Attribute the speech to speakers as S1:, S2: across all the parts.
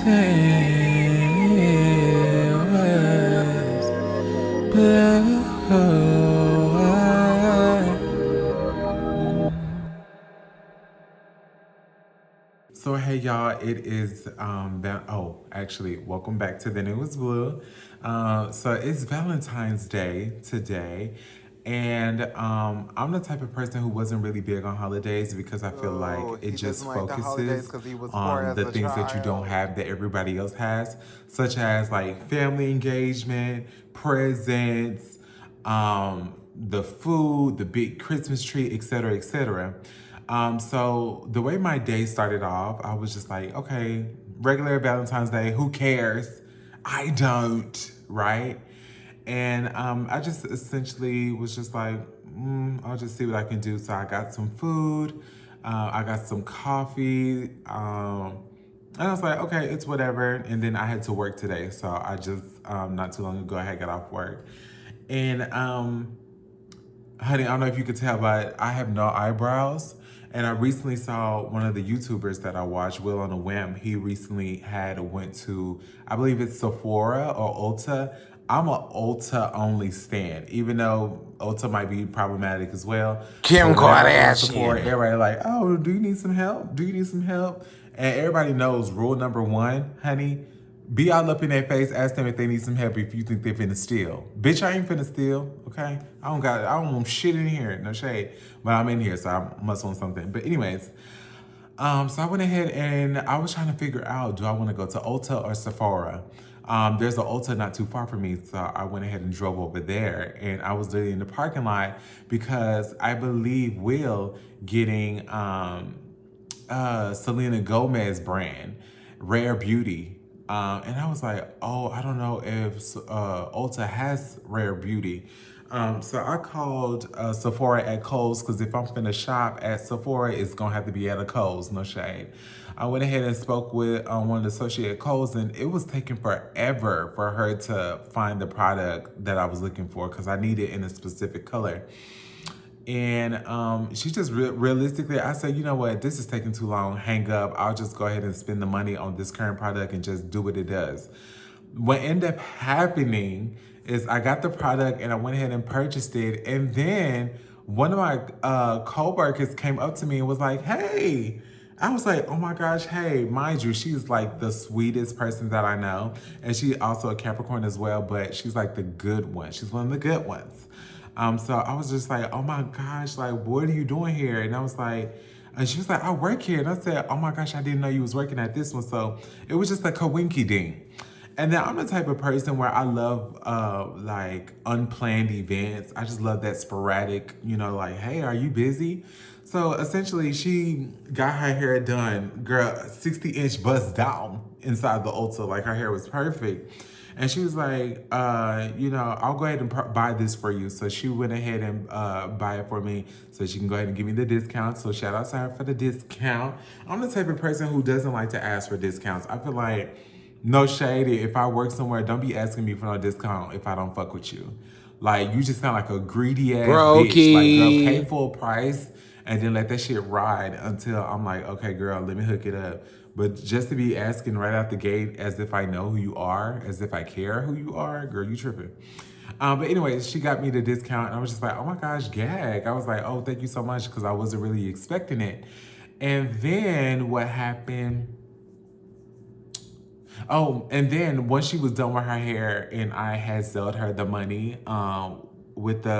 S1: So hey y'all, it is actually welcome back to the Newest Blue. So it's Valentine's Day today, and I'm the type of person who wasn't really big on holidays because I feel
S2: Oh,
S1: like it
S2: he doesn't
S1: just
S2: like the holidays
S1: focuses
S2: because he was poor
S1: on
S2: as
S1: the
S2: a
S1: things that you don't
S2: child.
S1: have that everybody else has, such as like family engagement, presents, the food, the big Christmas tree, etc., etc. So the way my day started off, I was just like, okay, regular Valentine's Day, who cares? I don't, right? And I just essentially was just like, I'll just see what I can do. So I got some food, I got some coffee, and I was like, okay, it's whatever. And then I had to work today, so I just not too long ago I had got off work, and honey, I don't know if you could tell, but I have no eyebrows. And I recently saw one of the YouTubers that I watch, Will on a Whim. He recently had went to, I believe it's Sephora or Ulta. I'm a Ulta only stan, even though Ulta might be problematic as well. But
S2: Kim
S1: whenever I go to Sephora,
S2: Kardashian.
S1: everybody like, oh, do you need some help? Do you need some help? And everybody knows rule number one, honey, be all up in their face, ask them if they need some help if you think they finna steal. Bitch, I ain't finna steal, okay? I don't want shit in here, no shade. But I'm in here, so I must want something. But anyways, so I went ahead and I was trying to figure out, do I want to go to Ulta or Sephora? There's an Ulta not too far from me, so I went ahead and drove over there. And I was literally in the parking lot because I believe Will getting Selena Gomez brand, Rare Beauty. And I was like, oh, I don't know if Ulta has Rare Beauty. So I called Sephora at Kohl's because if I'm finna shop at Sephora, it's gonna have to be at a Kohl's, no shade. I went ahead and spoke with one of the associate at Kohl's, and it was taking forever for her to find the product that I was looking for because I needed in a specific color. And she just realistically, I said, you know what, this is taking too long. Hang up. I'll just go ahead and spend the money on this current product and just do what it does. What ended up happening is I got the product and I went ahead and purchased it. And then one of my coworkers came up to me and was like, hey, I was like, oh my gosh, hey, mind you, she's like the sweetest person that I know. And she also a Capricorn as well, but she's like the good one. She's one of the good ones. So I was just like, oh my gosh, like, what are you doing here? And I was like, and she was like, I work here. And I said, oh my gosh, I didn't know you was working at this one. So it was just a coinky ding. And then I'm the type of person where I love like unplanned events. I just love that sporadic, like, hey, are you busy? So essentially, she got her hair done, girl, 60-inch bust down inside the Ulta. Like her hair was perfect. And she was like, I'll go ahead and buy this for you. So she went ahead and buy it for me so she can go ahead and give me the discount. So shout out to her for the discount. I'm the type of person who doesn't like to ask for discounts. I feel like, no shady, if I work somewhere, don't be asking me for no discount if I don't fuck with you. Like, you just sound like a greedy ass bitch. Like, girl, pay
S2: Brokey.
S1: full price and then let that shit ride until I'm like, okay, girl, let me hook it up. But just to be asking right out the gate as if I know who you are, as if I care who you are, girl, you tripping. But anyways, she got me the discount and I was just like, oh my gosh, gag. I was like, oh, thank you so much because I wasn't really expecting it. And then what happened? Oh, and then once she was done with her hair and I had sold her the money with the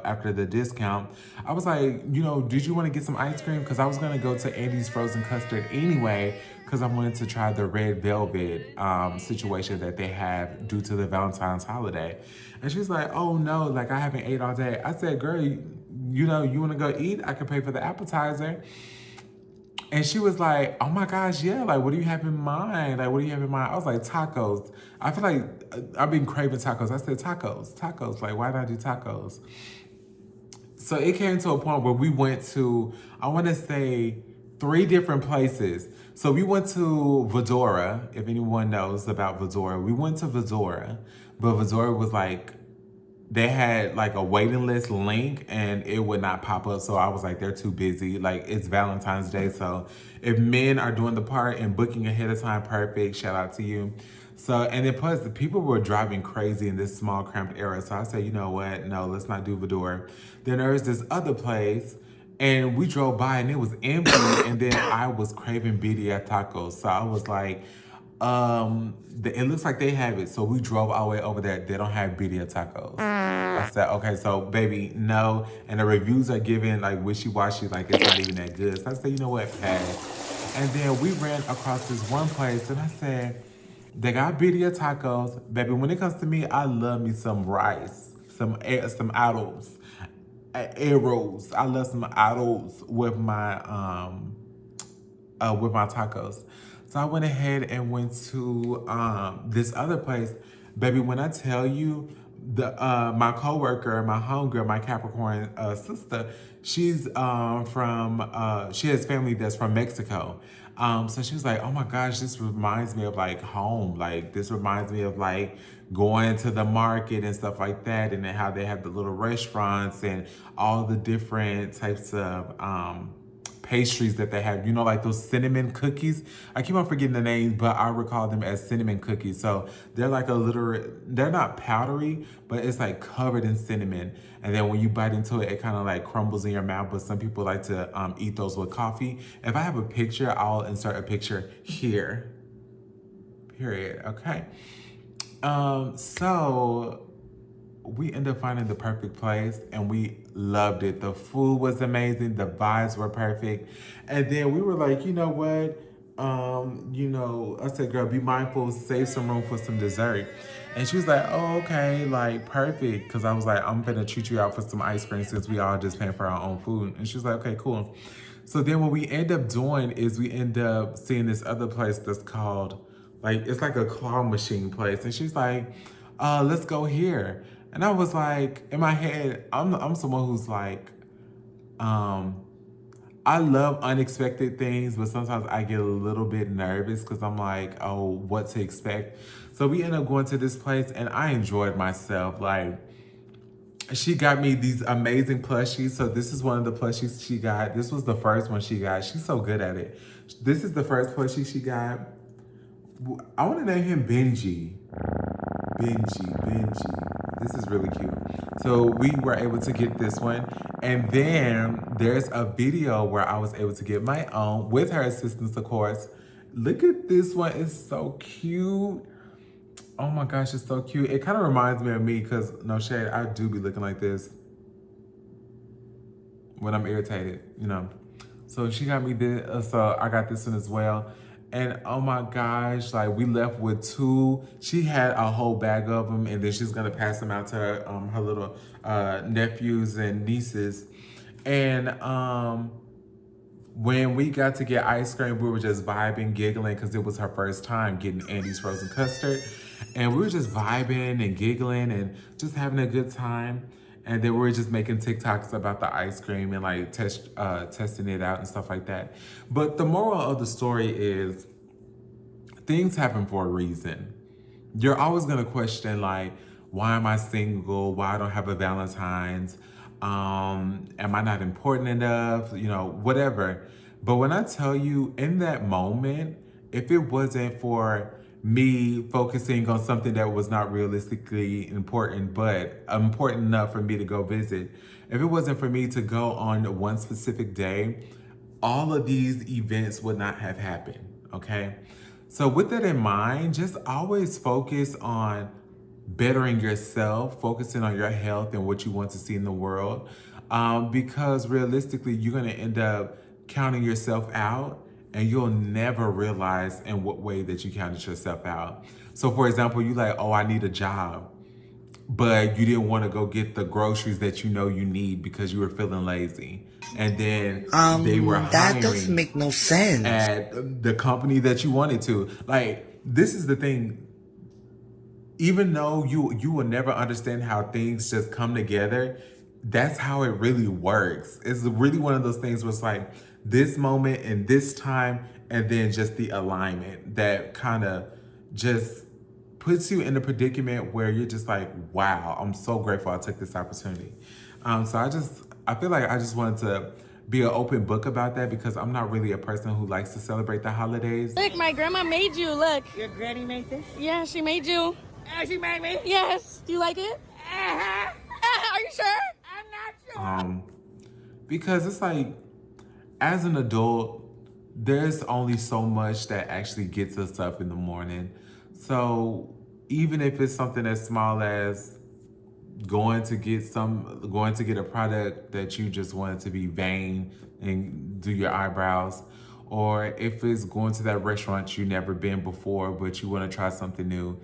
S1: after the discount, I was like, did you want to get some ice cream? Because I was gonna go to Andy's Frozen Custard anyway, because I wanted to try the red velvet situation that they have due to the Valentine's holiday. And she's like, oh no, like I haven't ate all day. I said, girl, you want to go eat? I can pay for the appetizer. And she was like, oh my gosh, yeah, like, what do you have in mind? Like, what do you have in mind? I was like, tacos. I feel like I've been craving tacos. I said, tacos. Like, why not do tacos? So it came to a point where we went to, I want to say, 3 different places. So we went to Vadora, if anyone knows about Vadora. We went to Vadora, but Vadora was like they had like a waiting list link and it would not pop up. So I was like, they're too busy. Like, it's Valentine's Day. So if men are doing the part and booking ahead of time, perfect. Shout out to you. So, and then plus the people were driving crazy in this small cramped area. So I said, you know what? No, let's not do Vidor. Then there was this other place and we drove by and it was empty. And then I was craving birria tacos. So I was like, it looks like they have it. So we drove all the way over there. They don't have birria tacos. I said, okay, so baby, no. And the reviews are giving like wishy-washy, like it's not even that good. So I said, you know what, pass. And then we ran across this one place and I said, they got birria tacos. Baby, when it comes to me, I love me some rice, some arroz, arrows. I love some arrows with my tacos. So I went ahead and went to this other place. Baby, when I tell you, the my coworker, my homegirl, my Capricorn sister, she's she has family that's from Mexico. So she was like, oh my gosh, this reminds me of like home. Like, this reminds me of like going to the market and stuff like that. And then how they have the little restaurants and all the different types of pastries that they have, you know, like those cinnamon cookies. I keep on forgetting the names, but I recall them as cinnamon cookies. So they're like they're not powdery, but it's like covered in cinnamon. And then when you bite into it, it kind of like crumbles in your mouth. But some people like to eat those with coffee. If I have a picture, I'll insert a picture here. Period. Okay. So we ended up finding the perfect place and we loved it. The food was amazing. The vibes were perfect. And then we were like, you know what? I said, girl, be mindful, save some room for some dessert. And she was like, oh, okay, like perfect. Cause I was like, I'm gonna treat you out for some ice cream since we all just paying for our own food. And she was like, okay, cool. So then what we end up doing is we end up seeing this other place that's called, like, it's like a claw machine place. And she's like, let's go here. And I was like, in my head, I'm someone who's like, I love unexpected things, but sometimes I get a little bit nervous because I'm like, oh, what to expect. So we end up going to this place and I enjoyed myself. Like, she got me these amazing plushies. So this is one of the plushies she got. This was the first one she got. She's so good at it. This is the first plushie she got. I want to name him Benji. Benji. This is really cute. So we were able to get this one. And then there's a video where I was able to get my own with her assistance, of course. Look at this one. It's so cute. Oh my gosh, it's so cute. It kind of reminds me of me because, no shade, I do be looking like this when I'm irritated, you know. So she got me this, so I got this one as well. And oh my gosh, like we left with two. She had a whole bag of them and then she's gonna pass them out to her little nephews and nieces. And when we got to get ice cream, we were just vibing, giggling because it was her first time getting Andy's frozen custard. And we were just vibing and giggling and just having a good time. And then we were just making TikToks about the ice cream and like testing it out and stuff like that. But the moral of the story is things happen for a reason. You're always gonna question like, why am I single? Why I don't have a Valentine's? Am I not important enough? You know, whatever. But when I tell you in that moment, if it wasn't for me focusing on something that was not realistically important, but important enough for me to go visit, if it wasn't for me to go on one specific day, all of these events would not have happened, okay? So with that in mind, just always focus on bettering yourself, focusing on your health and what you want to see in the world. Because realistically, you're gonna end up counting yourself out and you'll never realize in what way that you counted yourself out. So for example, you like, oh, I need a job, but you didn't want to go get the groceries that you know you need because you were feeling lazy. And then they were
S2: that doesn't
S1: hiring
S2: make no sense.
S1: at the company that you wanted to. Like, this is the thing. Even though you will never understand how things just come together, that's how it really works. It's really one of those things where it's like this moment and this time, and then just the alignment that kind of just puts you in a predicament where you're just like, wow, I'm so grateful I took this opportunity. So I feel like I just wanted to be an open book about that because I'm not really a person who likes to celebrate the holidays.
S2: Look, my grandma made you. Look.
S3: Your granny made this?
S2: Yeah, she made you.
S3: Oh, she made me?
S2: Yes. Do you like it?
S3: Uh-huh.
S2: Are you sure?
S3: I'm not sure.
S1: Because it's like, as an adult, there's only so much that actually gets us up in the morning. So even if it's something as small as going to get a product that you just wanted to be vain and do your eyebrows, or if it's going to that restaurant you never been before but you want to try something new,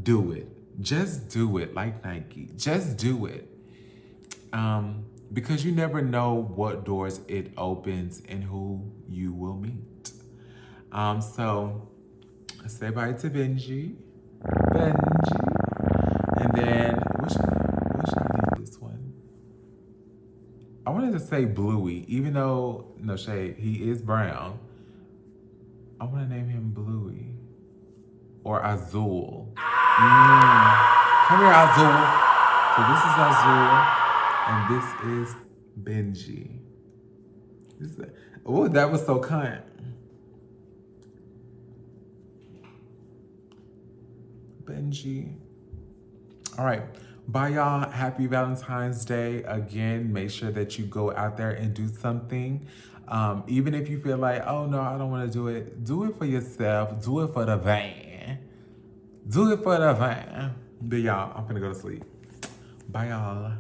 S1: do it. Just do it, like Nike. Just do it. Because you never know what doors it opens and who you will meet. So say bye to Benji. And then what should I name this one? I wanted to say Bluey, even though, no shade, he is brown. I want to name him Bluey. Or Azul. Come here, Azul. So this is Azul. And this is Benji. Oh, that was so kind. Benji. All right. Bye, y'all. Happy Valentine's Day. Again, make sure that you go out there and do something. Even if you feel like, oh, no, I don't want to do it for yourself. Do it for the van. Do it for the van. But y'all, I'm going to go to sleep. Bye, y'all.